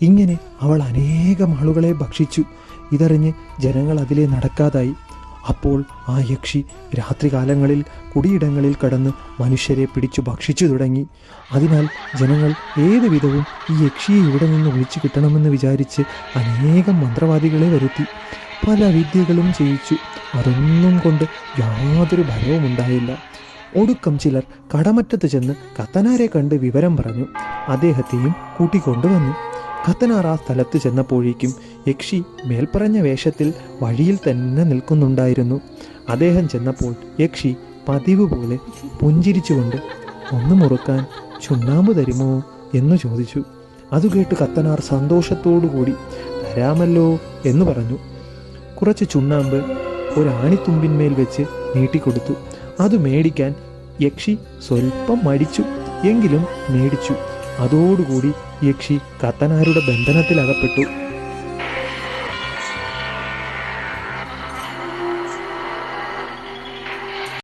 ഇങ്ങനെ അവൾ അനേകം ആളുകളെ ഭക്ഷിച്ചു. ഇതറിഞ്ഞ് ജനങ്ങൾ അതിലെ നടക്കാതായി. അപ്പോൾ ആ യക്ഷി രാത്രികാലങ്ങളിൽ കുടിയിടങ്ങളിൽ കടന്ന് മനുഷ്യരെ പിടിച്ചു ഭക്ഷിച്ചു തുടങ്ങി. അതിനാൽ ജനങ്ങൾ ഏതു വിധവും ഈ യക്ഷിയെ ഇവിടെ നിന്ന് ഒഴിച്ചു കിട്ടണമെന്ന് വിചാരിച്ച് അനേകം മന്ത്രവാദികളെ വരുത്തി. പല വിദ്യകളും ചെയ്യിച്ചു. അതൊന്നും കൊണ്ട് യാതൊരു ഫലവും ഉണ്ടായില്ല. ഒടുക്കം ചിലർ കടമറ്റത്ത് ചെന്ന് കത്തനാരെ കണ്ട് വിവരം പറഞ്ഞു. അദ്ദേഹത്തെയും കൂട്ടിക്കൊണ്ടുവന്നു. കത്തനാർ ആ സ്ഥലത്ത് ചെന്നപ്പോഴേക്കും യക്ഷി മേൽപ്പറഞ്ഞ വേഷത്തിൽ വഴിയിൽ തന്നെ നിൽക്കുന്നുണ്ടായിരുന്നു. അദ്ദേഹം ചെന്നപ്പോൾ യക്ഷി പതിവ് പോലെ പുഞ്ചിരിച്ചുകൊണ്ട് ഒന്ന് മുറുക്കാൻ ചുണ്ണാമ്പ് തരുമോ എന്ന് ചോദിച്ചു. അതുകേട്ട് കത്തനാർ സന്തോഷത്തോടുകൂടി തരാമല്ലോ എന്ന് പറഞ്ഞു. കുറച്ച് ചുണ്ണാമ്പ് ഒരാണിത്തുമ്പിന്മേൽ വെച്ച് നീട്ടിക്കൊടുത്തു. അത് മേടിക്കാൻ യക്ഷി സ്വൽപ്പം മടിച്ചു, എങ്കിലും മേടിച്ചു. അതോടുകൂടി യക്ഷി കത്തനാരുടെ ബന്ധനത്തിലകപ്പെട്ടു.